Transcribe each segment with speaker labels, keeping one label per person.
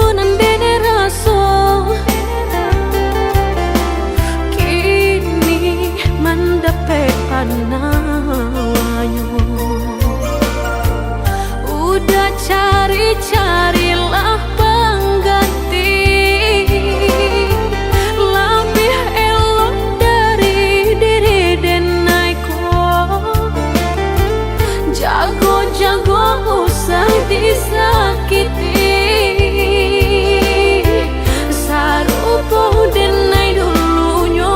Speaker 1: dulunan dene raso kini mendapat panawanyo. Udah cari-carilah pengganti lebih elok dari diri denaiku. Jago-jago usah disakiti, sarupo denai dulunya.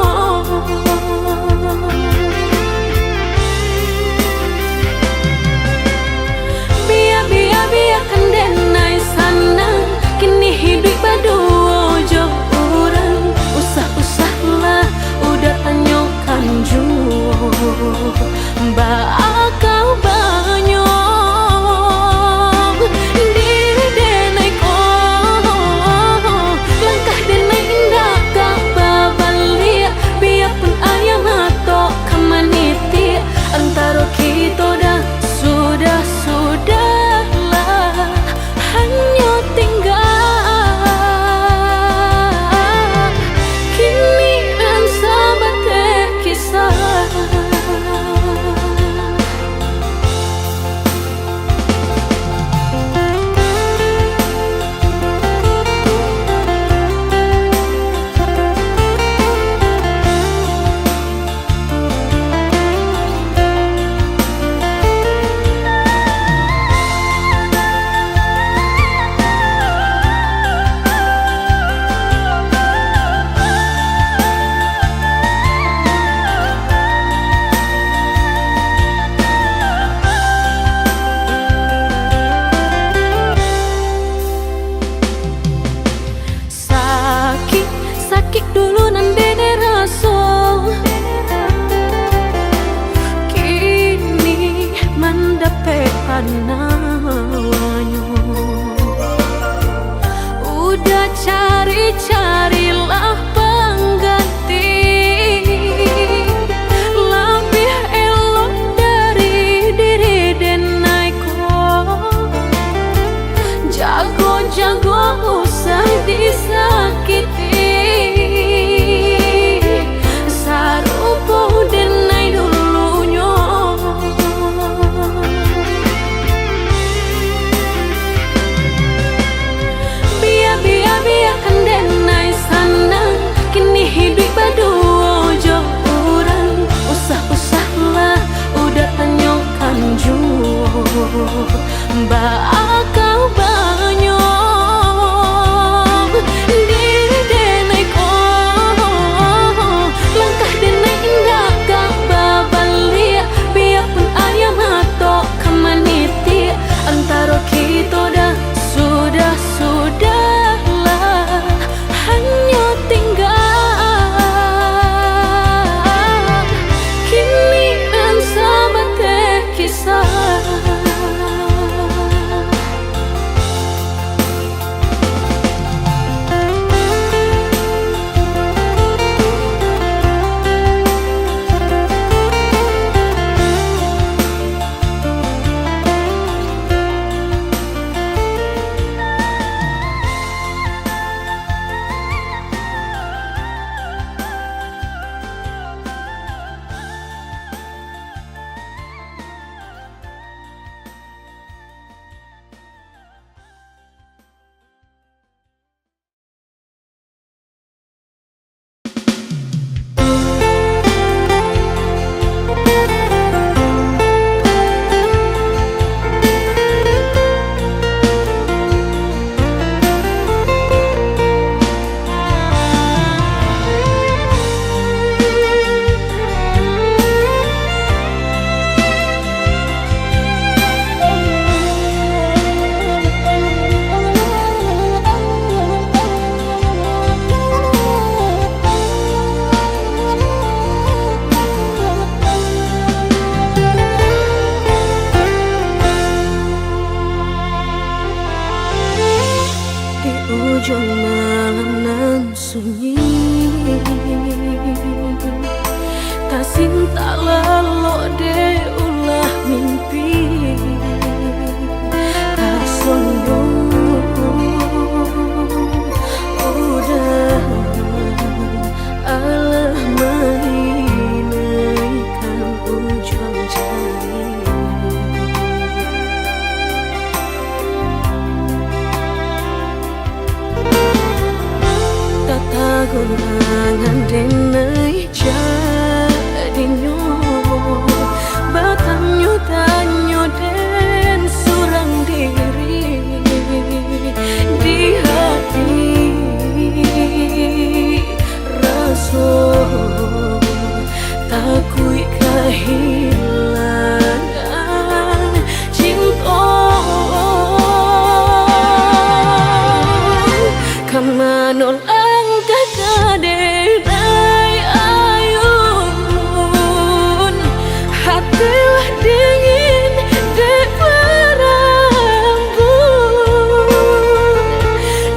Speaker 1: Biarkan denai sana, kini hidup berdua jauh orang. Usah-usahlah udah tanyakan jauh bakal banyak diri denai langkah denai indah gak babalia. Biarpun ayam atau kamaniti antara kita dah sudahlah hanya tinggal kini dan sahabat kisah. Sakit dulunan dene raso kini mendapat panawanyo. Udah cari-carilah pengganti lebih elok dari diri denaiku. Jago-jago usah disakiti, sarupo denai dulunya. Biarkan denai sana, kini hidup berdua jauh orang. Usah-usahlah udah tanyakan jauh bakal banyak diri denai langkah denai indah gak babalia. Biarpun ayam atau kamaniti antara kita dah sudahlah hanya tinggal kini dan sahabat kisah. ujung malam nan sunyi, tak sinta lelo de ulah mimpi, tak sombong gunangan denai jadinyo batanyo tanyo den surang diri di hati raso takui kehilangan cinta kamanol ang kakadenay ayun hatilah dingin de berambut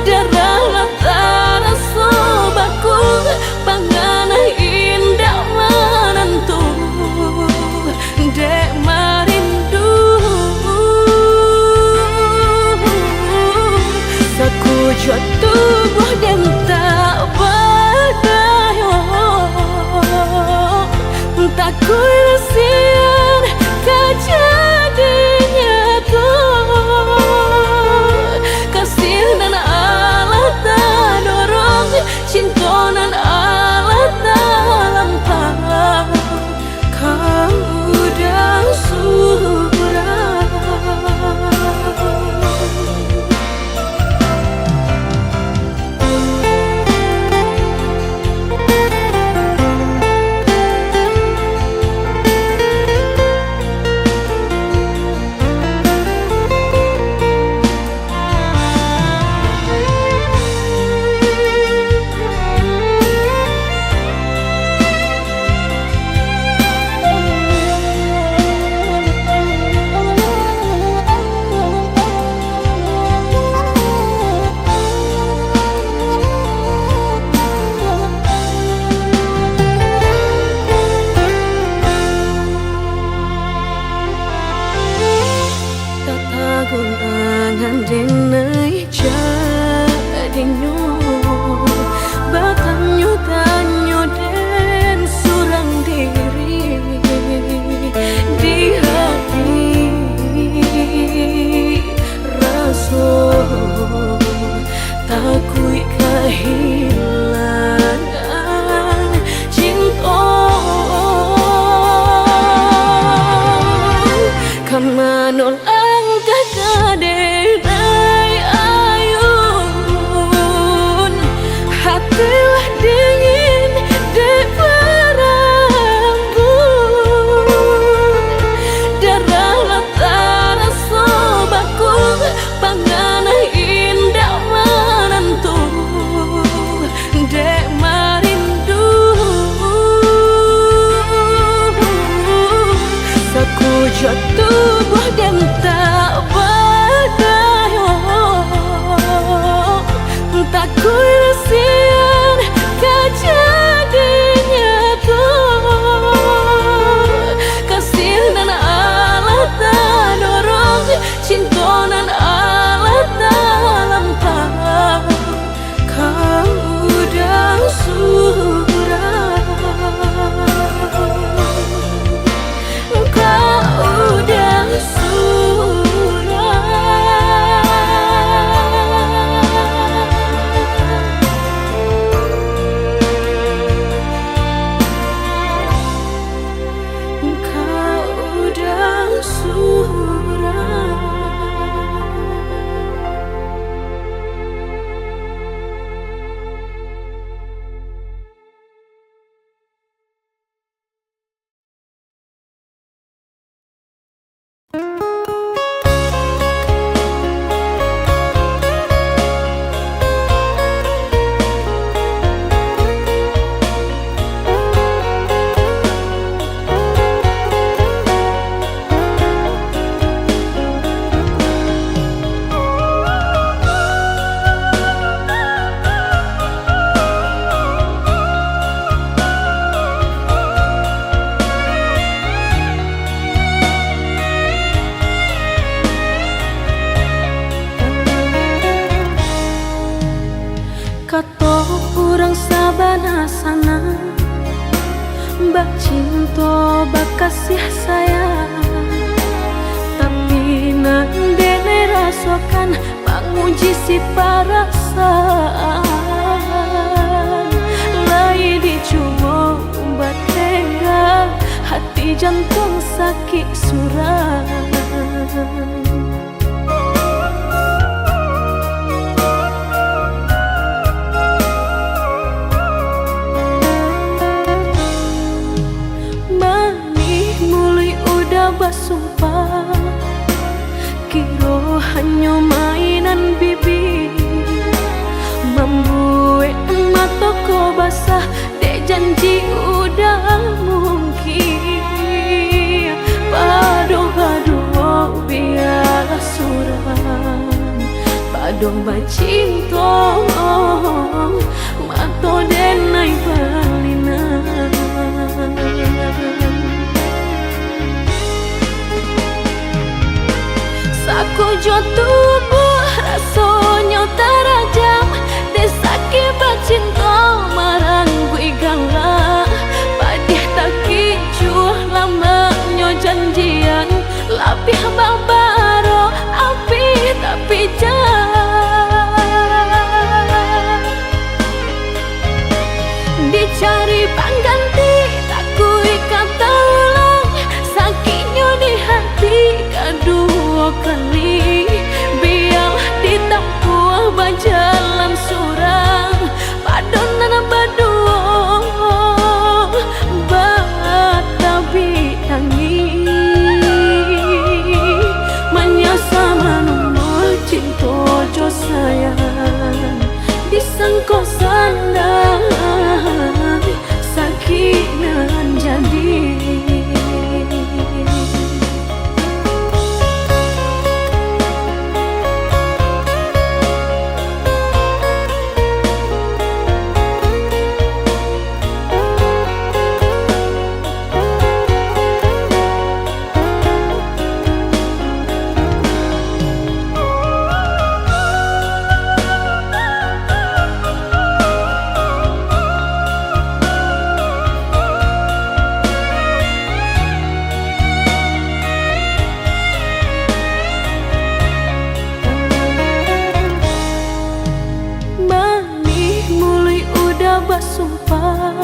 Speaker 1: darahlah taraso bakul panganay indah menentu dek marindu sakujud tubuh dan tak berdaya tak kuilasian kejadinya tuh kasih dan Allah tak dorong cinta dan Allah tak lampau kau udah surah. Gunangan denai jadinyo batanyo tanyo den surang diri di hati raso takui kehilangan cinta kamanol denai ayun hatilah dingin de berambut darahlah taraso bakul panganay indah menentu dek marindu sakujud tubuh dan tak berdaya tak kuilasian kejadinya tuh kasih dan Allah tak dorong cinta dan Allah tak lampau kau udah surah kau udah sana Mbak cinta bak kasih sayang, tapi nandene rasakan menguji si perasaan. jantung sakit suram. Manih mulai udah basumpah, kiro hanya mainan bibi. Membuat mata ko basah, dek janji udah mungkin. Padu-padu biarlah suram, padu bacinto mato denai balina. Saku jo tubuh rasanya terajam, desaki bacinto marang gue galak. Padih tak kicuh lamanya janjian, lapih babaro api tapi jah. Dicari pengganti tak kui kata ulang, sakitnya di hati kedua kali. Biar ditempuh berjalan surang, padonan berdua batabi tangi. Menyasa menunggu cinta jo sayang, disangko sandang sakit nan jadi. Basumpah,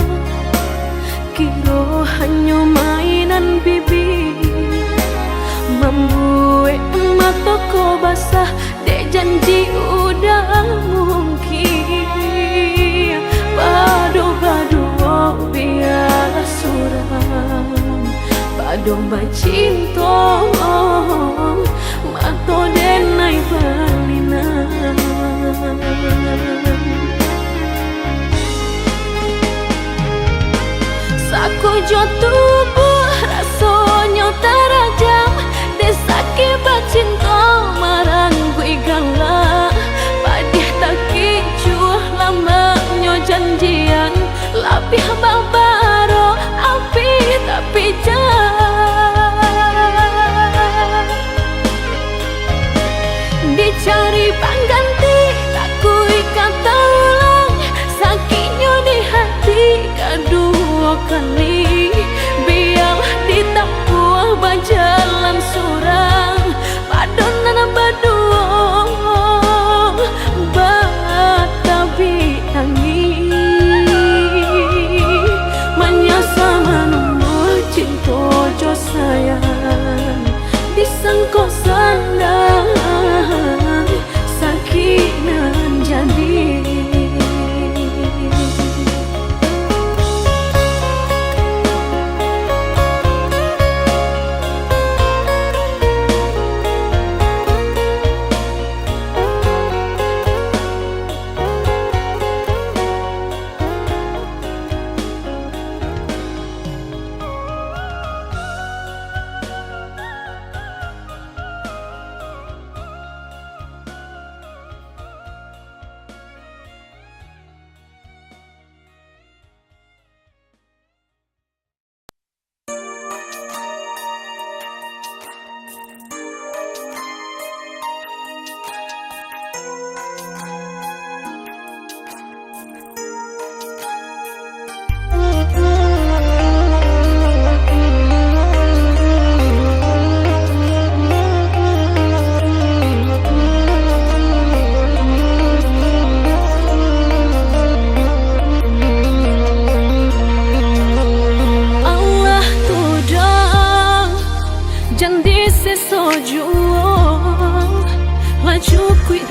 Speaker 1: kiro hanya mainan bibi. Membuat mata ko basah, dek janji udah mungkin. Padu-padu biarlah suram, padu bacinto mato denai balina. Saku jo tubuh rasanya terajam, desaki bacinto marang gue galak. Padih tak kicuh lamanya janjian, lapih babaro api tapi jah. Dicari pengganti tak kui kata ulang, sakitnya di hati kedua kali. Biar ditempuh berjalan surang, padonan berdua batabi tangi. Menyasa menunggu cinta jo sayang, disangko sandang sakit nan jadi.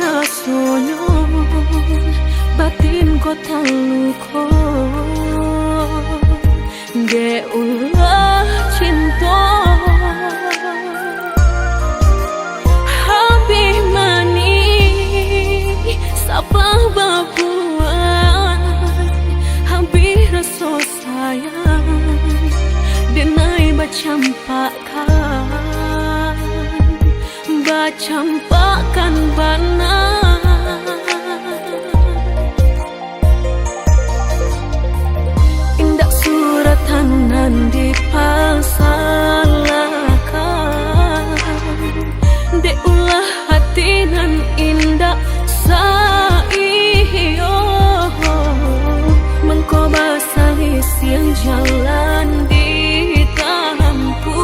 Speaker 1: rasonyo batin ko taluko ge ulah cinta habis mani sapah babuan habis rasa sayang denai bacampakan bana indak suratanan dipasalakan de ulah hati nan indak saiyo mengkoba salis yang jalan ditampu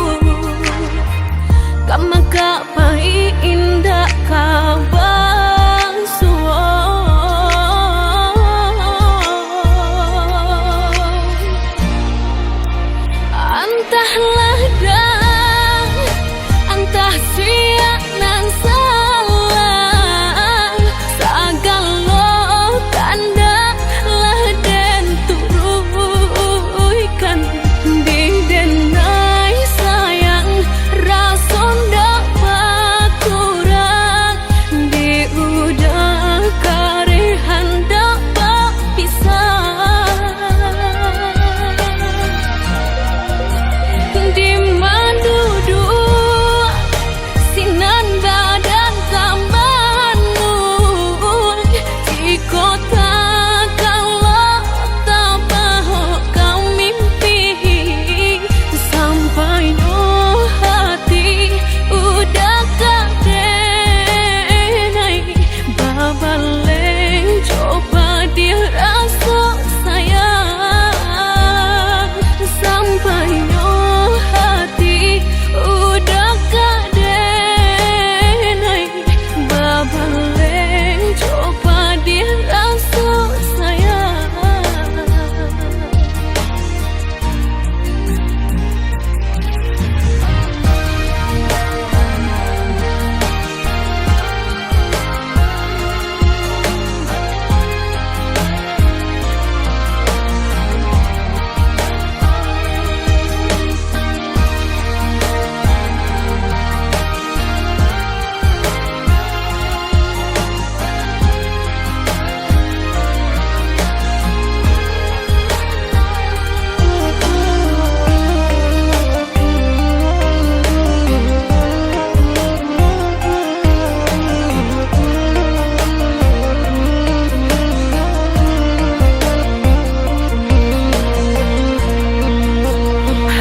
Speaker 1: kamaka pai indak kabar suo antahlah dah antah sia nan salah sagalo tanda lah den turuikan di denai sayang rason dak pakurang di udah karehan dak pisah di madudu sinan badan kamanun di kota kalau tak bahu kau mimpi sampai no hati udah kadenai babaleng coba dia rasa sayang sampai no hati udah kadenai babaleng coba dia rasa sayang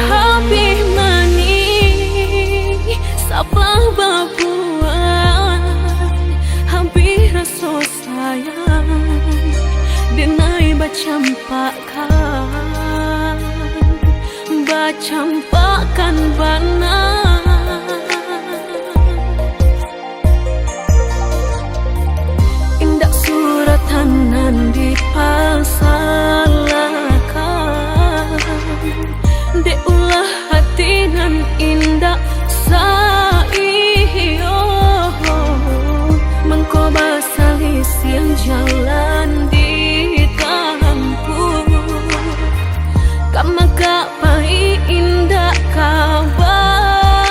Speaker 1: habis mani sapah babuan habis rasa sayang denai bacampakan bana indak suratanan dipasalakan de ulah hati nan indak saiyo mengkoba salis yang jalan ditampu kamaka pai indak kabar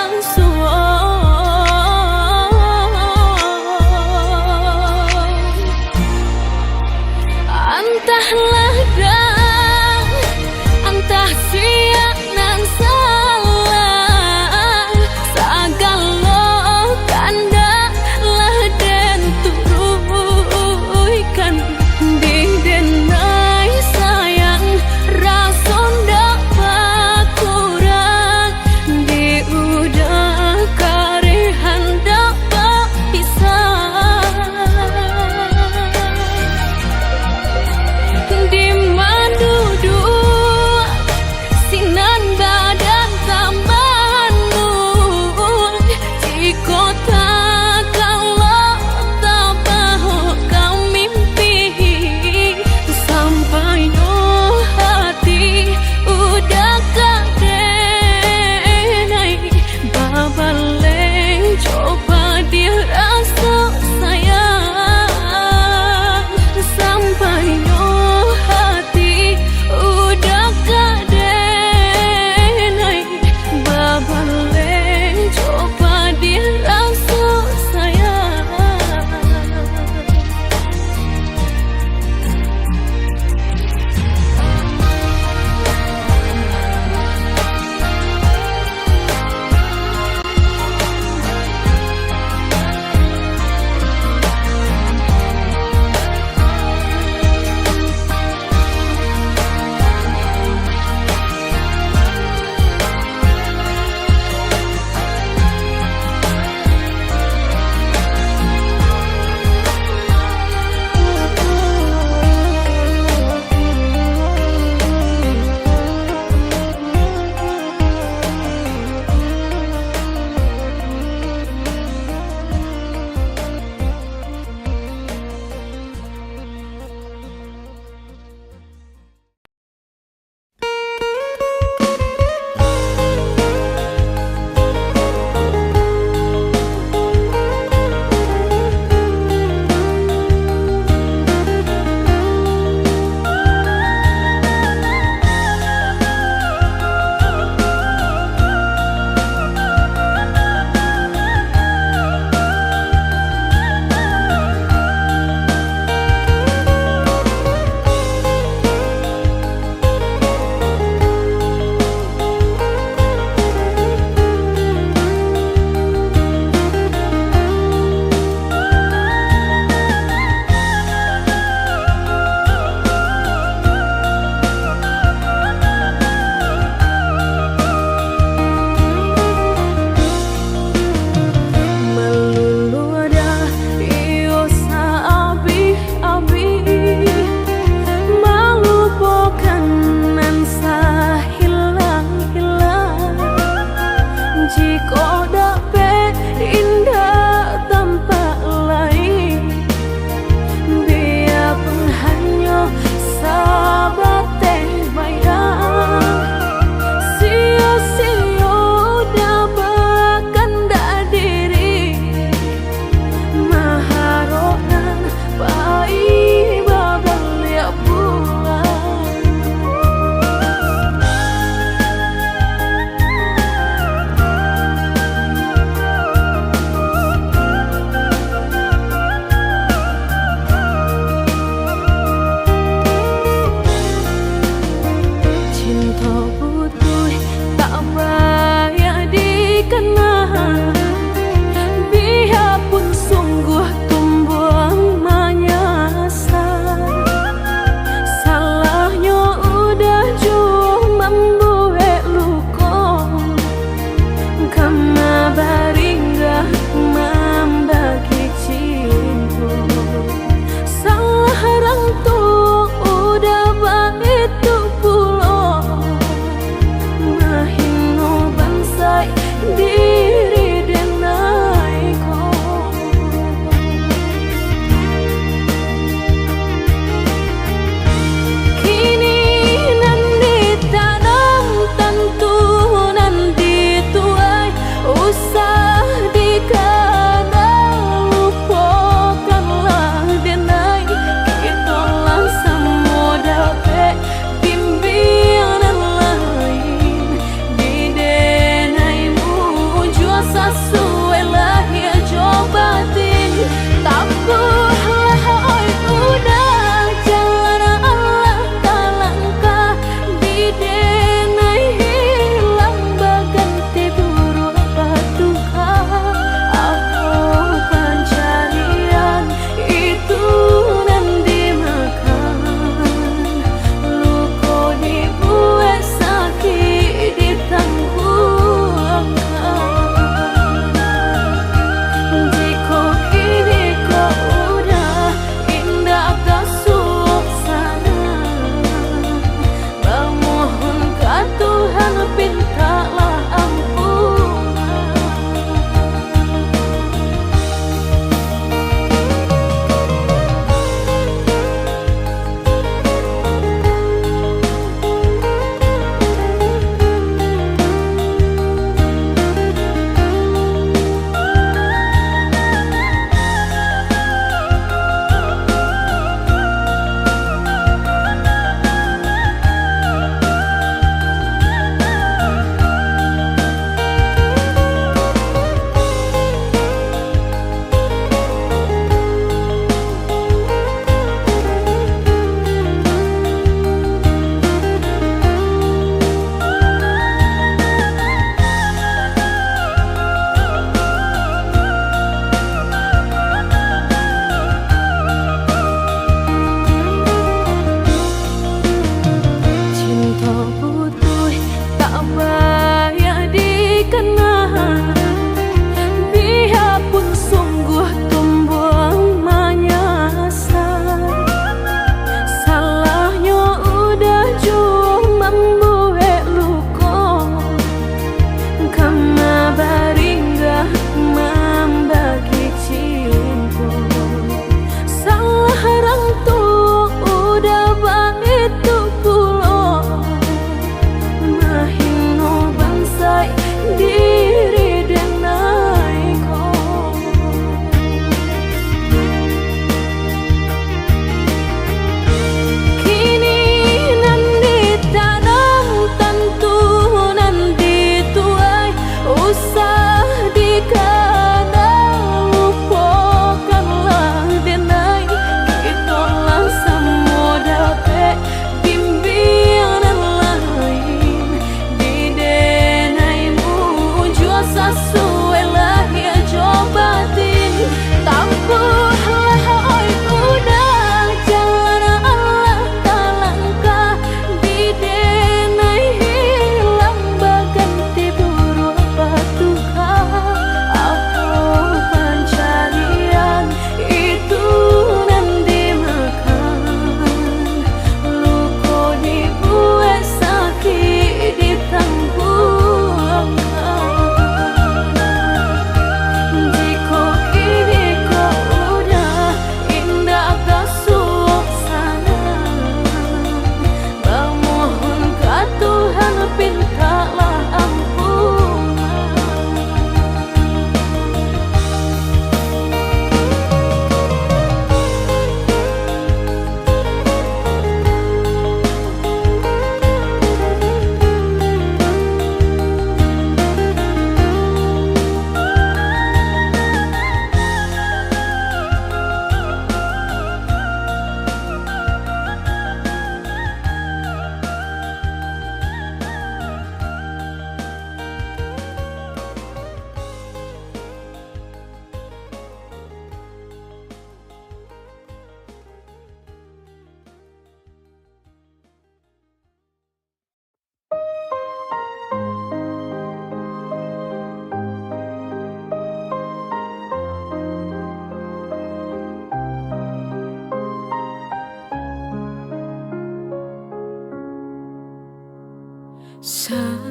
Speaker 1: Segenggam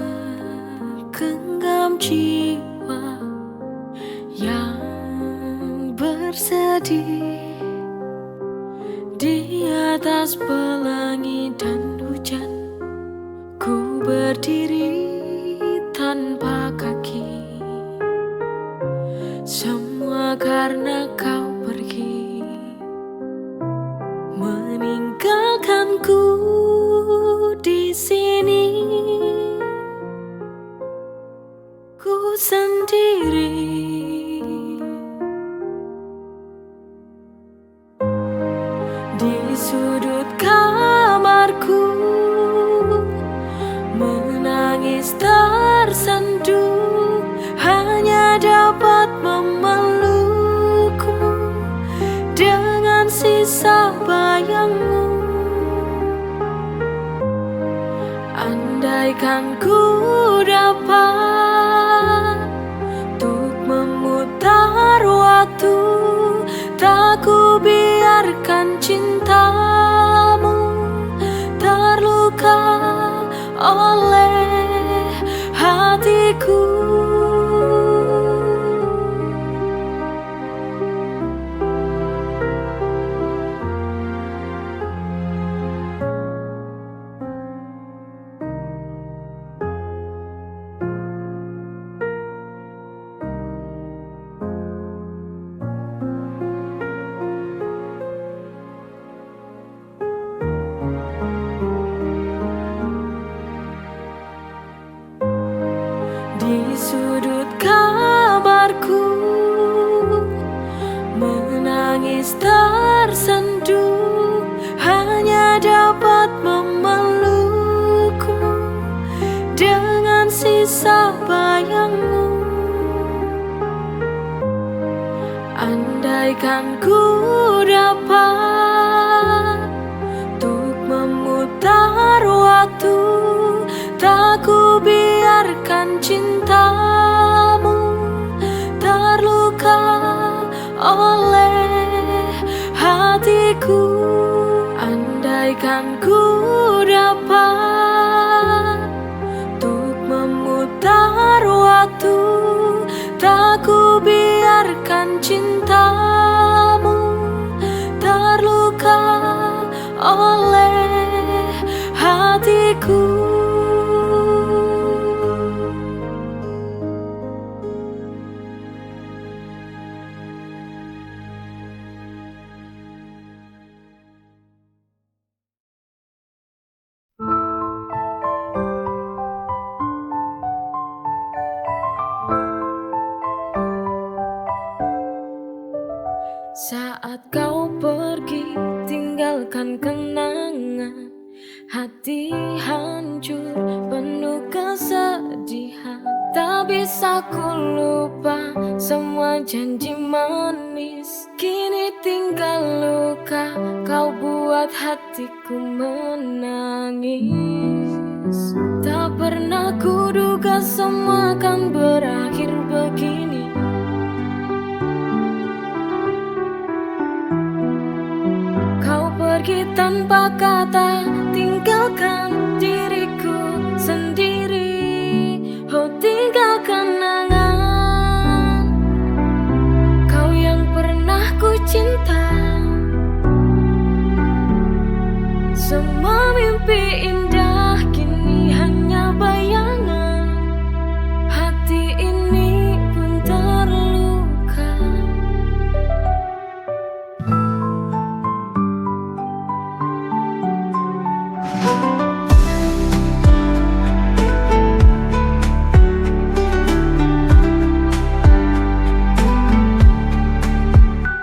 Speaker 1: jiwa yang bersedih di atas pelangi dan hujan, ku berdiri tanpa kaki. Semua karena kau pergi, meninggalkanku di sini. Ku sendiri di sudut kamarku, menangis tersenduh, hanya dapat memelukmu dengan sisa bayangmu. Andaikan ku dapat untuk memutar waktu, tak ku biarkan cintamu terluka oleh hatiku. Di sudut kamarku, menangis tersenduh, hanya dapat memelukmu dengan sisa bayangmu. Andaikan ku dapat untuk memutar waktu, tak ku biarkan cintamu terluka oleh hatiku. Andaikan ku dapat untuk memutar waktu, tak ku biarkan cintamu terluka oleh hatiku. Saat kau pergi, tinggalkan kenangan, hati hancur, penuh kesedihan. Tak bisa ku lupa semua janji manis, kini tinggal luka, kau buat hatiku menangis. Tak pernah ku duga semua akan berakhir begini. Pergi tanpa kata, tinggalkan diriku sendiri. Oh, tinggalkan kenangan kau yang pernah ku cinta. Semua mimpi indah kini hanya bayangan, hati ini pun terluka.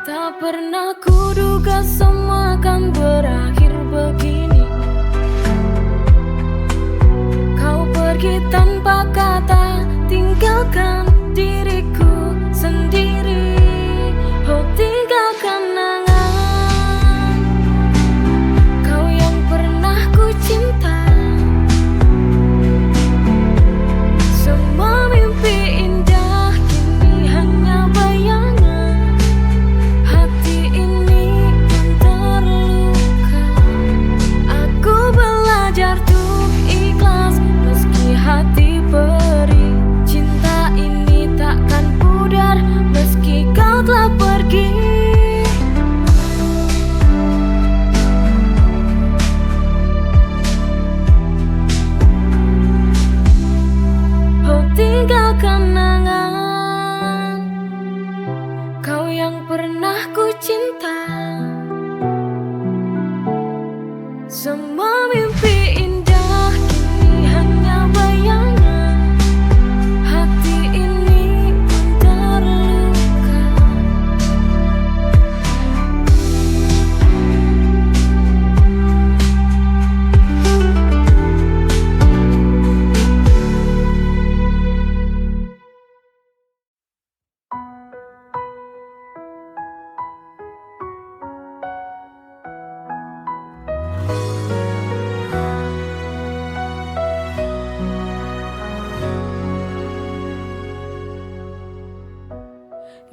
Speaker 1: Tak pernah ku duga semua akan berakhir begini. Kau pergi tanpa kata, tinggalkan diriku sendiri. Oh, tinggalkan kenangan kau yang pernah ku cinta. Semua mimpi indah kini hanya bayangan, hati ini pun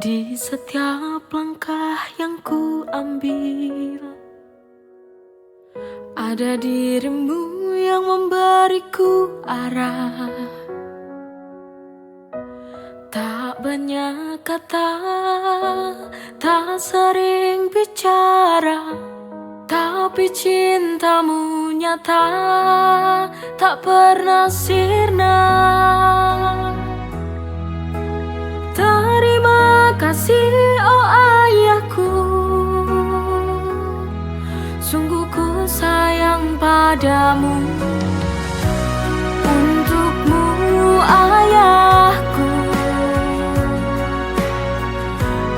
Speaker 1: di setiap langkah yang ku ambil. Ada dirimu yang memberiku arah. Tak banyak kata, tak sering bicara, tapi cintamu nyata, tak pernah sirna. Terima kasih oh ayahku, sungguh ku sayang padamu. Untukmu ayahku,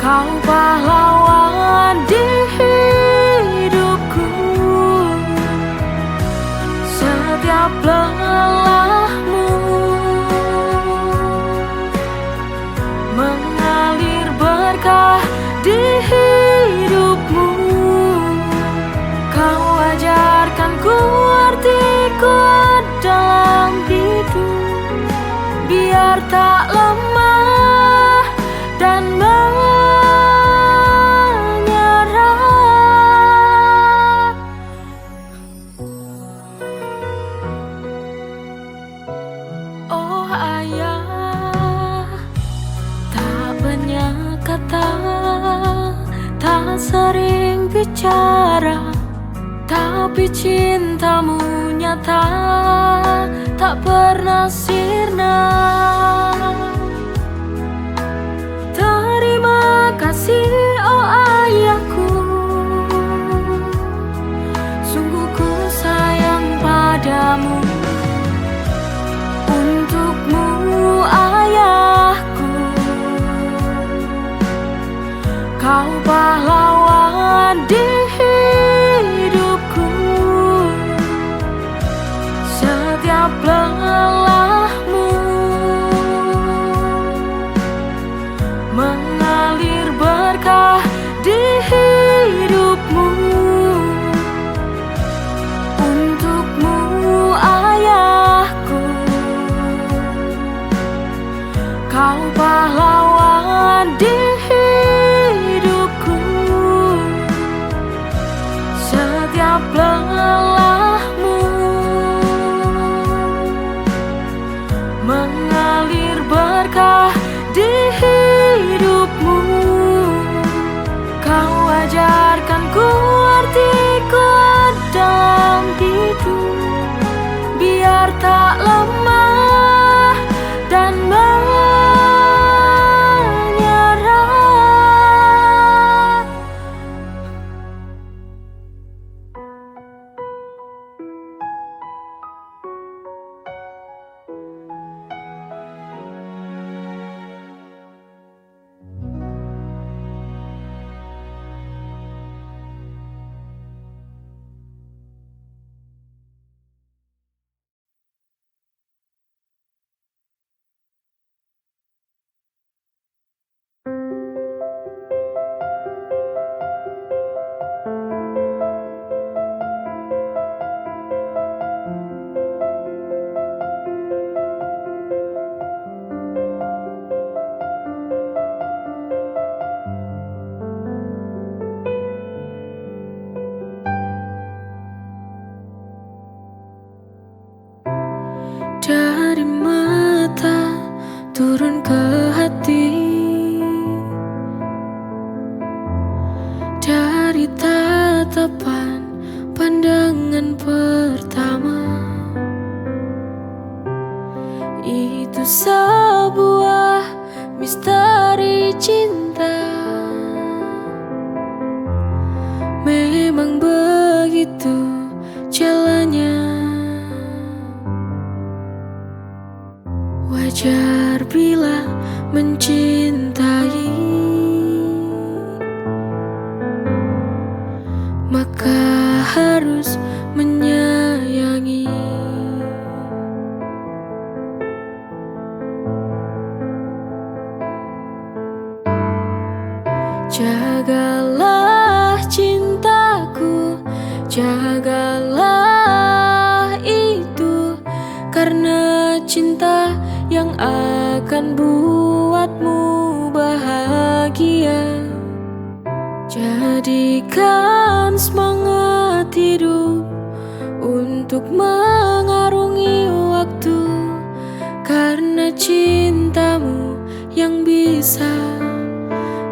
Speaker 1: kau pahlawan di hidupku. Setiap lelahmu mengalir berkah di hidupmu. Kau ajarkan ku arti kuat dalam hidup, biar tak lemah dan menyerah. Oh ayah, tak banyak kata, tak sering bicara, tapi cintamu nyata, tak pernah sirna. Terima kasih oh ayahku, sungguh ku sayang padamu. Untukmu ayahku, kau pahlawan di hidupku. Setiap lelahmu mengalir berkah di hidupmu. Untukmu ayahku, kau pahlawan di hidupku. Setiap lelahmu mengalir berkah di hidupmu. Kau ajarkan ku arti kuat dalam hidup, biar tak lemah dan menyerah. Dari mata turun ke hati, dari tatapan pandangan pertama. Itu sebuah misteri cinta. Memang begitu jalannya. Wajar bila mencintai, maka harus menyayangi. Jagalah cintaku, jagalah itu, karena cinta yang akan buatmu bahagia. Jadikan semangat hidup untuk mengarungi waktu, karena cintamu yang bisa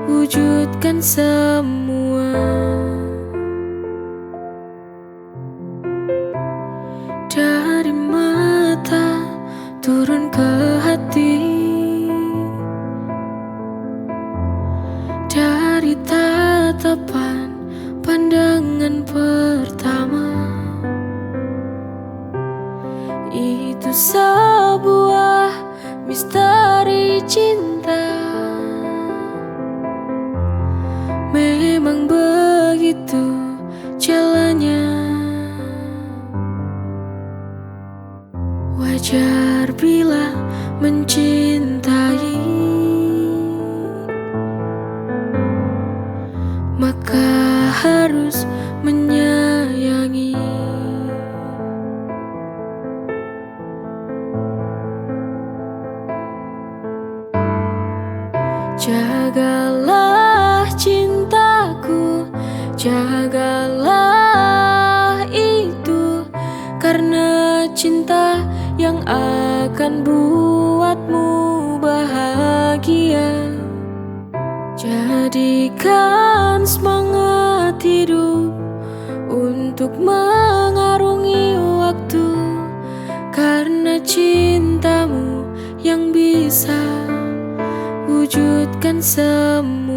Speaker 1: wujudkan semua. Dari mata turun ke hati, dari tatapan pandangan pertama. Itu sebuah misteri cinta. Memang begitu jalannya. Wajar bila mencintai, maka harus menyayangi. Jagalah cintaku, jagalah itu, karena cinta yang akan buatmu bahagia. Jadikan semangat hidup untuk mengarungi waktu, karena cintamu yang bisa wujudkan semua.